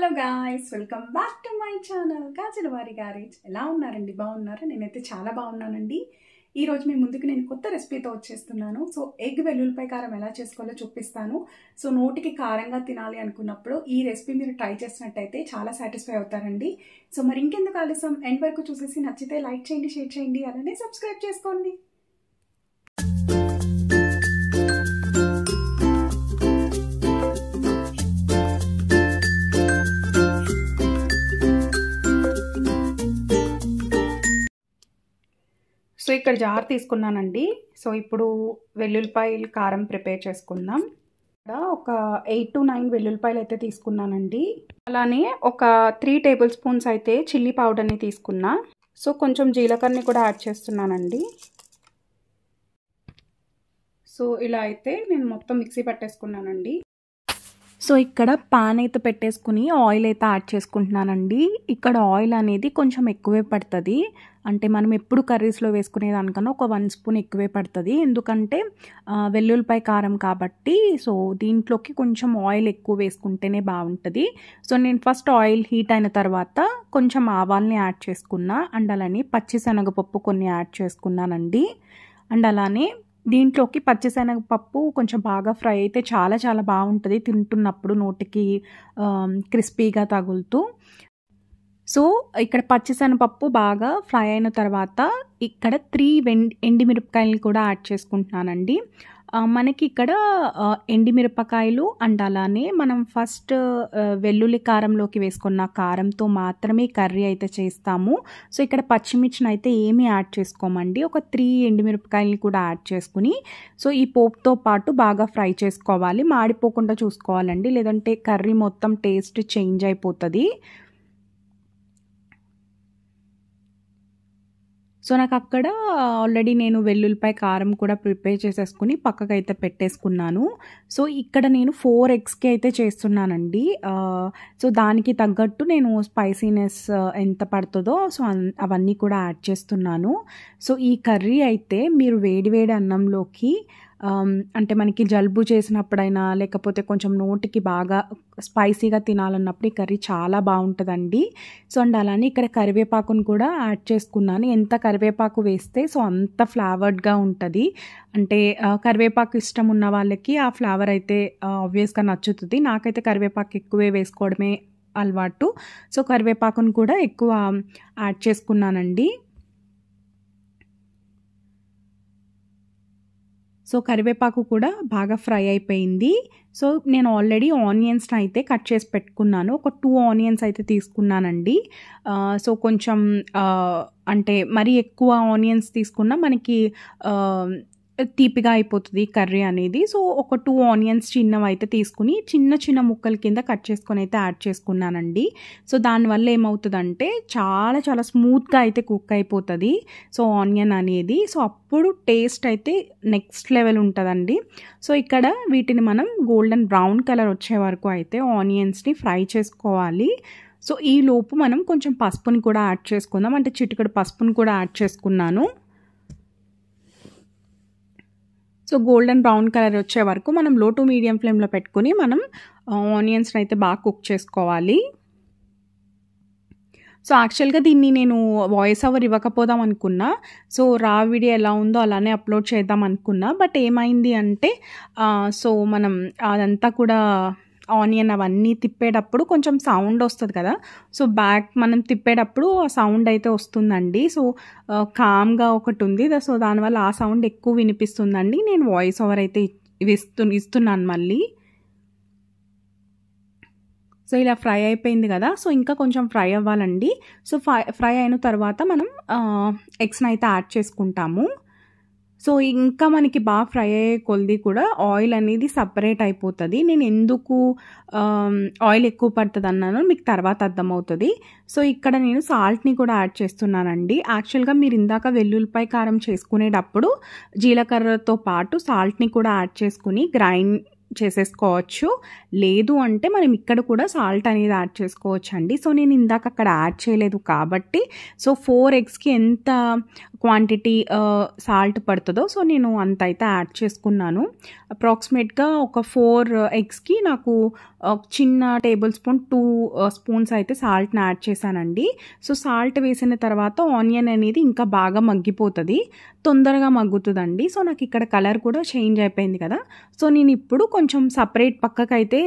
Hello guys, welcome back to my channel Gajulavari garage. ఎలా ఉన్నారండి? బాగున్నారా? నేనైతే చాలా బాగున్నానండి. ఈరోజు మీ ముందుకు నేను కొత్త రెసిపీతో వచ్చేస్తున్నాను. సో ఎగ్ వెల్లుల్లిపాయ కారం ఎలా చేసుకోవాలో చూపిస్తాను. సో నోటికి కారంగా తినాలి అనుకున్నప్పుడు ఈ రెసిపీ మీరు ట్రై చేసినట్టయితే చాలా సాటిస్ఫై అవుతారండి. సో మరి ఇంకెందుకు ఆలస్యం, ఎండ్ వరకు చూసేసి నచ్చితే లైక్ చేయండి, షేర్ చేయండి, అలానే సబ్స్క్రైబ్ చేసుకోండి. సో ఇక్కడ జార్ తీసుకున్నానండి. సో ఇప్పుడు వెల్లుల్లిపాయలు కారం ప్రిపేర్ చేసుకుందాం. ఇక్కడ ఒక 8 to 9 వెల్లుల్లిపాయలు అయితే తీసుకున్నానండి. అలానే ఒక 3 టేబుల్ స్పూన్స్ అయితే చిల్లీ పౌడర్ని తీసుకున్నా. సో కొంచెం జీలకర్రని కూడా యాడ్ చేస్తున్నానండి. సో ఇలా అయితే నేను మొత్తం మిక్సీ పట్టేసుకున్నానండి. సో ఇక్కడ పాన్ అయితే పెట్టేసుకుని ఆయిల్ అయితే యాడ్ చేసుకుంటున్నానండి. ఇక్కడ ఆయిల్ అనేది కొంచెం ఎక్కువే పడుతుంది. అంటే మనం ఎప్పుడు కర్రీస్లో వేసుకునే దానికన్నా ఒక 1 స్పూన్ ఎక్కువే పడుతుంది. ఎందుకంటే వెల్లుల్లిపాయ కారం కాబట్టి సో దీంట్లోకి కొంచెం ఆయిల్ ఎక్కువ వేసుకుంటేనే బాగుంటుంది. సో నేను ఫస్ట్ ఆయిల్ హీట్ అయిన తర్వాత కొంచెం ఆవాల్ని యాడ్ చేసుకున్నా. అండ్ అలానే పచ్చిశనగపప్పు కొన్ని యాడ్ చేసుకున్నానండి. అండ్ అలానే దీంట్లోకి పచ్చిశనగపప్పు కొంచెం బాగా ఫ్రై అయితే చాలా చాలా బాగుంటుంది తింటున్నప్పుడు, నోటికి క్రిస్పీగా తగులుతూ. సో ఇక్కడ పచ్చిశనగపప్పు బాగా ఫ్రై అయిన తర్వాత ఇక్కడ 3 ఎండిమిరపకాయలు కూడా యాడ్ చేసుకుంటున్నానండి. మనకి ఇక్కడ ఎండిమిరపకాయలు అండ్ అలానే మనం ఫస్ట్ వెల్లుల్లి కారంలోకి వేసుకున్న కారంతో మాత్రమే కర్రీ అయితే చేస్తాము. సో ఇక్కడ పచ్చిమిర్చిని అయితే ఏమీ యాడ్ చేసుకోమండి. ఒక 3 ఎండిమిరపకాయలని కూడా యాడ్ చేసుకుని సో ఈ పోపుతో పాటు బాగా ఫ్రై చేసుకోవాలి. మాడిపోకుండా చూసుకోవాలండి, లేదంటే కర్రీ మొత్తం టేస్ట్ చేంజ్ అయిపోతుంది. సో నాకు అక్కడ ఆల్రెడీ నేను వెల్లుల్లిపాయ కారం కూడా ప్రిపేర్ చేసేసుకుని పక్కకైతే పెట్టేసుకున్నాను. సో ఇక్కడ నేను 4 ఎగ్స్కి అయితే చేస్తున్నానండి. సో దానికి తగ్గట్టు నేను స్పైసీనెస్ ఎంత పడుతుందో సో అవన్నీ కూడా యాడ్ చేస్తున్నాను. సో ఈ కర్రీ అయితే మీరు వేడివేడి అన్నంలోకి అంటే మనకి జలుబు చేసినప్పుడైనా లేకపోతే కొంచెం నోటికి బాగా స్పైసీగా తినాలన్నప్పుడు ఈ కర్రీ చాలా బాగుంటుందండి. సో అండ్ అలానే ఇక్కడ కరివేపాకును కూడా యాడ్ చేసుకున్నాను. ఎంత కరివేపాకు వేస్తే సో అంత ఫ్లేవర్డ్గా ఉంటుంది. అంటే కరివేపాకు ఇష్టం ఉన్న వాళ్ళకి ఆ ఫ్లేవర్ అయితే ఆబ్వియస్గా నచ్చుతుంది. నాకైతే కరివేపాకు ఎక్కువే వేసుకోవడమే అలవాటు. సో కరివేపాకును కూడా ఎక్కువ యాడ్ చేసుకున్నానండి. సో కరివేపాకు కూడా బాగా ఫ్రై అయిపోయింది. సో నేను ఆల్రెడీ ఆనియన్స్ని అయితే కట్ చేసి పెట్టుకున్నాను. ఒక 2 ఆనియన్స్ అయితే తీసుకున్నానండి. సో కొంచెం అంటే మరీ ఎక్కువ ఆనియన్స్ తీసుకున్నా మనకి తీపిగా అయిపోతుంది కర్రీ అనేది. సో ఒక 2 ఆనియన్స్ చిన్నవి అయితే తీసుకుని చిన్న చిన్న ముక్కల కింద కట్ చేసుకొని అయితే యాడ్ చేసుకున్నానండి. సో దానివల్ల ఏమవుతుందంటే చాలా చాలా స్మూత్గా అయితే కుక్ అయిపోతుంది సో ఆనియన్ అనేది. సో అప్పుడు టేస్ట్ అయితే నెక్స్ట్ లెవెల్ ఉంటుందండి. సో ఇక్కడ వీటిని మనం గోల్డెన్ బ్రౌన్ కలర్ వచ్చే వరకు అయితే ఆనియన్స్ని ఫ్రై చేసుకోవాలి. సో ఈ లోపు మనం కొంచెం పసుపుని కూడా యాడ్ చేసుకుందాం. అంటే చిటికెడు పసుపుని కూడా యాడ్ చేసుకున్నాను. సో గోల్డెన్ బ్రౌన్ కలర్ వచ్చే వరకు మనం లో టు మీడియం ఫ్లేమ్లో పెట్టుకుని మనం ఆనియన్స్ని అయితే బాగా కుక్ చేసుకోవాలి. సో యాక్చువల్గా దీన్ని నేను వాయిస్ ఓవర్ ఇవ్వకపోదాం అనుకున్నా. సో రా వీడియో ఎలా ఉందో అలానే అప్లోడ్ చేద్దాం అనుకున్నా. బట్ ఏమైంది అంటే సో మనం అదంతా కూడా ఆనియన్ అవన్నీ తిప్పేటప్పుడు కొంచెం సౌండ్ వస్తుంది కదా. సో బ్యాక్ మనం తిప్పేటప్పుడు ఆ సౌండ్ అయితే వస్తుందండి. సో కామ్గా ఒకటి ఉంది. సో దానివల్ల ఆ సౌండ్ ఎక్కువ వినిపిస్తుందండి. నేను వాయిస్ ఓవర్ అయితే ఇస్తున్నాను మళ్ళీ. సో ఇలా ఫ్రై అయిపోయింది కదా. సో ఇంకా కొంచెం ఫ్రై అవ్వాలండి. సో ఫ్రై అయిన తర్వాత మనం ఎగ్స్ని అయితే యాడ్ చేసుకుంటాము. సో ఇంకా మనకి బాగా ఫ్రై అయ్యే కొద్ది కూడా ఆయిల్ అనేది సపరేట్ అయిపోతుంది. నేను ఎందుకు ఆయిల్ ఎక్కువ పడుతుంది అన్నాను మీకు తర్వాత అర్థమవుతుంది. సో ఇక్కడ నేను సాల్ట్ని కూడా యాడ్ చేస్తున్నానండి. యాక్చువల్గా మీరు ఇందాక వెల్లుల్లిపాయ కారం చేసుకునేటప్పుడు జీలకర్రతో పాటు సాల్ట్ని కూడా యాడ్ చేసుకుని గ్రైండ్ చేసేసుకోవచ్చు. లేదు అంటే మనం ఇక్కడ కూడా సాల్ట్ అనేది యాడ్ చేసుకోవచ్చు అండి. సో నేను ఇందాక అక్కడ యాడ్ చేయలేదు కాబట్టి సో 4 ఎగ్స్కి ఎంత క్వాంటిటీ సాల్ట్ పడుతుందో సో నేను అంత అయితే యాడ్ చేసుకున్నాను. అప్రాక్సిమేట్గా ఒక 4 ఎగ్స్కి నాకు ఒక చిన్న టేబుల్ స్పూన్ 2 స్పూన్స్ అయితే సాల్ట్‌ని యాడ్ చేశానండి. సో, సాల్ట్ వేసిన తర్వాత ఆనియన్ అనేది ఇంకా బాగా మగ్గిపోతది. తొందరగా మగ్గుతదండి. సో, నాకిక్కడ కలర్ కూడా చేంజ్ అయిపోయింది కదా! సో, నేనిప్పుడు కొంచెం సెపరేట్ పక్కకైతే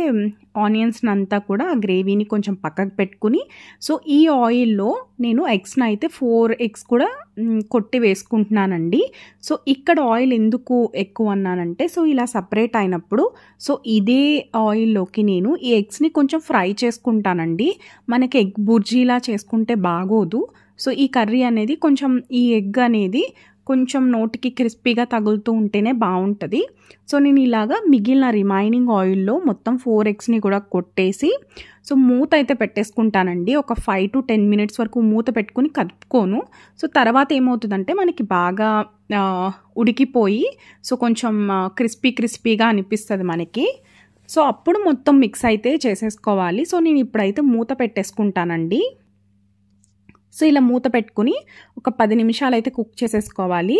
ఆనియన్స్‌నంతా కూడా ఆ గ్రేవీని కొంచెం పక్కకు పెట్టుకొని, సో, ఈ ఆయిల్‌లో నేను ఎగ్స్‌నైతే 4 ఎగ్స్ కూడా కొట్టి వేసుకుంటున్నానండి. సో, ఇక్కడ ఆయిల్ ఎందుకు ఎక్కువ అన్నానంటే, సో, ఇలా సెపరేట్ అయినప్పుడు సో, ఇదే ఆయిల్‌లోకి నేను ఈ ఎగ్స్‌ని కొంచెం ఫ్రై చేసుకుంటానండి. మనకి ఎగ్ బుర్జీలా చేసుకుంటే బాగోదు. సో, ఈ కర్రీ అనేది కొంచెం ఈ ఎగ్ అనేది కొంచెం నోటికి క్రిస్పీగా తగులుతూ ఉంటేనే బావుంటది. సో, నేను ఇలాగా మిగిలిన రిమైనింగ్ ఆయిల్‌లో మొత్తం 4 ఎగ్స్‌ని కూడా కొట్టేసి, సో, మూత అయితే పెట్టేసుకుంటానండి. ఒక 5-10 మినిట్స్ వరకు మూత పెట్టుకొని కదుపుకోను. సో, తర్వాత ఏమవుతదంటే మనకి బాగా ఉడికిపోయి సో, కొంచెం క్రిస్పీగా అనిపిస్తది మనకి. సో, అప్పుడు మొత్తం మిక్స్ అయితే చేసేసుకోవాలి. సో, నేను ఇప్పుడైతే మూత పెట్టేసుకుంటానండి. సో, ఇలా మూత పెట్టుకొని ఒక 10 నిమిషాలైతే కుక్ చేసేసుకోవాలి.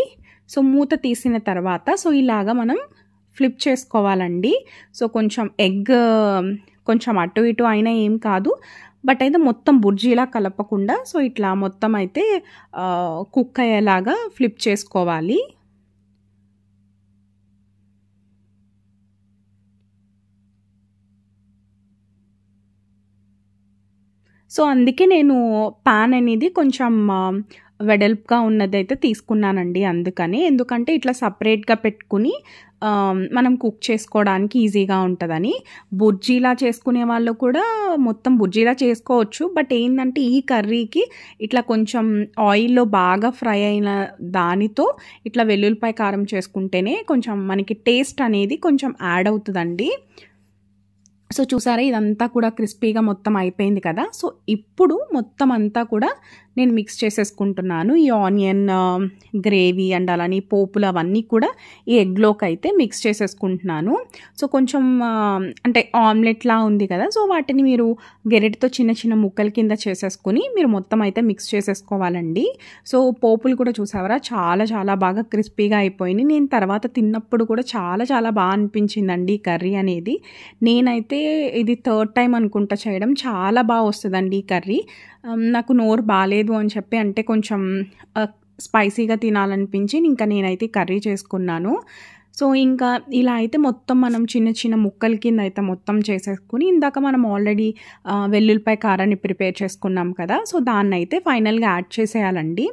సో, మూత తీసిన తర్వాత సో, ఇలాగా మనం ఫ్లిప్ చేసుకోవాలండి. సో, కొంచెం ఎగ్ కొంచెం అటు ఇటు అయినా ఏం కాదు. బట్ అయితే మొత్తం బుర్జీలా కలపకుండా సో, ఇట్లా మొత్తం అయితే కుక్ అయ్యేలాగా ఫ్లిప్ చేసుకోవాలి. సో, అందుకే నేను పాన్ అనేది కొంచెం వెడల్పుగా ఉన్నదైతే తీసుకున్నానండి అందుకని. ఎందుకంటే ఇట్లా సెపరేట్‌గా పెట్టుకొని మనం కుక్ చేసుకోవడానికి ఈజీగా ఉంటదని. బుర్జీలా చేసుకునే వాళ్ళు కూడా మొత్తం బుర్జీలా చేసుకోవచ్చు. బట్ ఏందంటే ఈ కర్రీకి ఇట్లా కొంచెం ఆయిల్‌లో బాగా ఫ్రై అయిన దానితో ఇట్లా వెల్లుల్లిపాయ కారం చేసుకుంటేనే కొంచెం మనకి టేస్ట్ అనేది కొంచెం యాడ్ అవుతదండి. సో, చూసారా ఇదంతా కూడా క్రిస్పీగా మొత్తం అయిపోయింది కదా! సో, ఇప్పుడు మొత్తం అంతా కూడా నేను మిక్స్ చేసేసుకుంటున్నాను. ఈ ఆనియన్ గ్రేవీ అండ్ అలానే పోపులు అవన్నీ కూడా ఈ ఎగ్‌లోకైతే మిక్స్ చేసేసుకుంటున్నాను. సో, కొంచెం అంటే ఆమ్లెట్‌లా ఉంది కదా! సో, వాటిని మీరు గెరిటతో చిన్న చిన్న ముక్కల కింద చేసేసుకొని మీరు మొత్తం అయితే మిక్స్ చేసేసుకోవాలండి. సో, పోపులు కూడా చూసారా చాలా చాలా బాగా క్రిస్పీగా అయిపోయినాయి. నేను తర్వాత తిన్నప్పుడు కూడా చాలా చాలా అనిపించిందండి ఈ కర్రీ అనేది. నేనైతే ఇది థర్డ్ టైమ్ అనుకుంటా చేయడం. చాలా వస్తదండి ఈ కర్రీ. నాకు నోరు బాలేదు అని చెప్పి అంటే కొంచెం స్పైసీగా తినాలనిపించి ఇంకా నేనైతే కర్రీ చేసుకున్నాను. సో, ఇంకా ఇలా అయితే మొత్తం మనం చిన్న చిన్న ముక్కల కింద అయితే మొత్తం చేసేసుకొని ఇందాక మనం ఆల్రెడీ వెల్లుల్లిపాయ కారాన్ని ప్రిపేర్ చేసుకున్నాం కదా! సో, దాన్నైతే ఫైనల్‌గా యాడ్ చేసేయాలండి.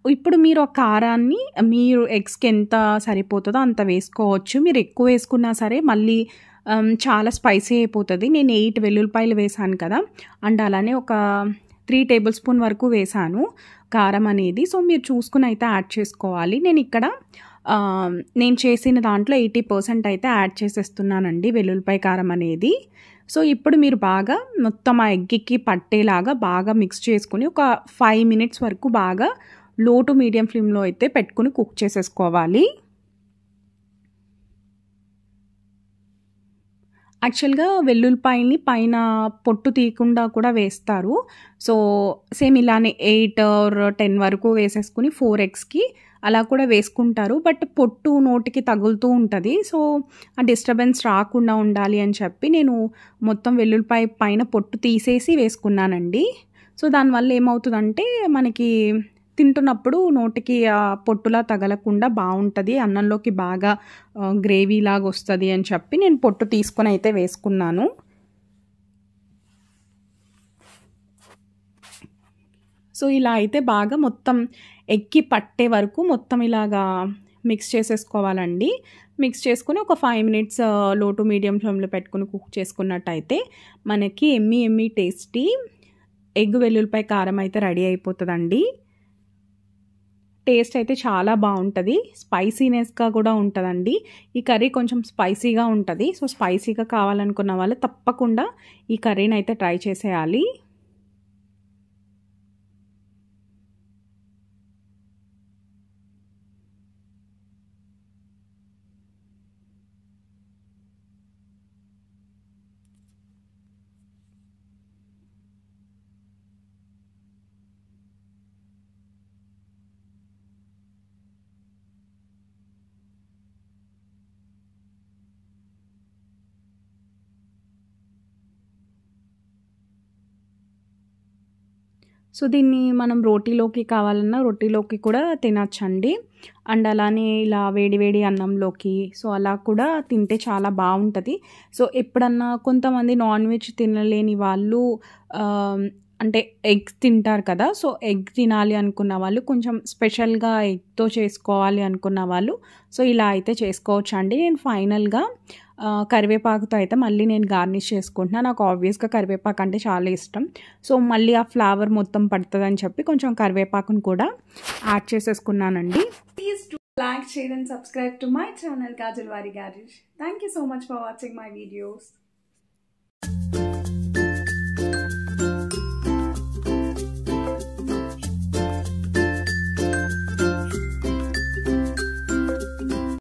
ఇప్పుడు మీరు ఆ కారాన్ని మీరు ఎగ్స్‌కి ఎంత సరిపోతదో అంత వేసుకోవచ్చు. మీరు ఎక్కువ వేసుకున్నా సరే మళ్ళీ చాలా స్పైసీ అయిపోతది. నేను 8 వెల్లుల్లిపాయలు వేశాను కదా! అండ్ అలానే ఒక 3 టేబుల్ స్పూన్ వరకు వేశాను కారం అనేది. సో, మీరు చూసుకొని అయితే యాడ్ చేసుకోవాలి. నేనిక్కడ నేను చేసిన దాంట్లో 80% అయితే యాడ్ చేసేస్తున్నానండి వెల్లుల్లిపాయ కారం అనేది. సో, ఇప్పుడు మీరు బాగా మొత్తం ఆ ఎగ్‌కి పట్టేలాగా బాగా మిక్స్ చేసుకొని ఒక 5 మినిట్స్ వరకు బాగా లో టు మీడియం ఫ్లేమ్‌లో అయితే పెట్టుకొని కుక్ చేసేసుకోవాలి. యాక్చువల్‌గా వెల్లుల్లిపాయని పైన పొట్టు తీయకుండా కూడా వేస్తారు. సో, సేమ్ ఇలానే 8 ఆర్ 10 వరకు వేసేసుకొని 4 ఎగ్స్‌కి అలా కూడా వేసుకుంటారు. బట్ పొట్టు నోటికి తగులుతూ ఉంటది. సో, ఆ డిస్టర్బెన్స్ రాకుండా ఉండాలి అని చెప్పి నేను మొత్తం వెల్లుల్లిపాయ పైన పొట్టు తీసేసి వేసుకున్నానండి. సో, దానివల్ల ఏమవుతదంటే మనకి తింటున్నప్పుడు నోటికి పొట్టులా తగలకుండా బావుంటది. అన్నంలోకి బాగా గ్రేవీలాగా వస్తది అని చెప్పి నేను పొట్టు తీసుకొని అయితే వేసుకున్నాను. సో, ఇలా అయితే బాగా మొత్తం ఎగ్‌కి పట్టే వరకు మొత్తం ఇలాగా మిక్స్ చేసేసుకోవాలండి. మిక్స్ చేసుకొని ఒక 5 మినిట్స్ లో టు మీడియం ఫ్లేమ్‌లో పెట్టుకొని కుక్ చేసుకున్నట్టయితే మనకి యమ్మీ టేస్టీ ఎగ్ వెల్లుల్లిపాయ కారం అయితే రెడీ అయిపోతదండి. టేస్ట్ అయితే చాలా బావుంటది. స్పైసీనెస్‌గా కూడా ఉంటదండి. ఈ కర్రీ కొంచెం స్పైసీగా ఉంటది. సో, స్పైసీగా కావాలనుకున్న వాళ్ళు తప్పకుండా ఈ కర్రీనైతే ట్రై చేసేయాలి. సో దీన్ని మనం రోటీలోకి కావాలన్నా రోటీలోకి కూడా తినచ్చండి. అండ్ అలానే ఇలా వేడి వేడి అన్నంలోకి సో అలా కూడా తింటే చాలా బాగుంటుంది. సో ఎప్పుడన్నా కొంతమంది నాన్ వెజ్ తినలేని వాళ్ళు అంటే ఎగ్స్ తింటారు కదా, సో ఎగ్ తినాలి అనుకున్న వాళ్ళు కొంచెం స్పెషల్గా ఎగ్తో చేసుకోవాలి అనుకున్న వాళ్ళు సో ఇలా అయితే చేసుకోవచ్చు అండి. నేను ఫైనల్గా కరివేపాకుతో అయితే మళ్ళీ నేను గార్నిష్ చేసుకుంటున్నాను. నాకు ఆబ్వియస్గా కరివేపాకు అంటే చాలా ఇష్టం. సో మళ్ళీ ఆ ఫ్లేవర్ మొత్తం పడుతుందని చెప్పి కొంచెం కరివేపాకును కూడా యాడ్ చేసేసుకున్నానండి. Please to like, share and subscribe to my channel Kajal వారి garage. Thank you so much for watching my videos.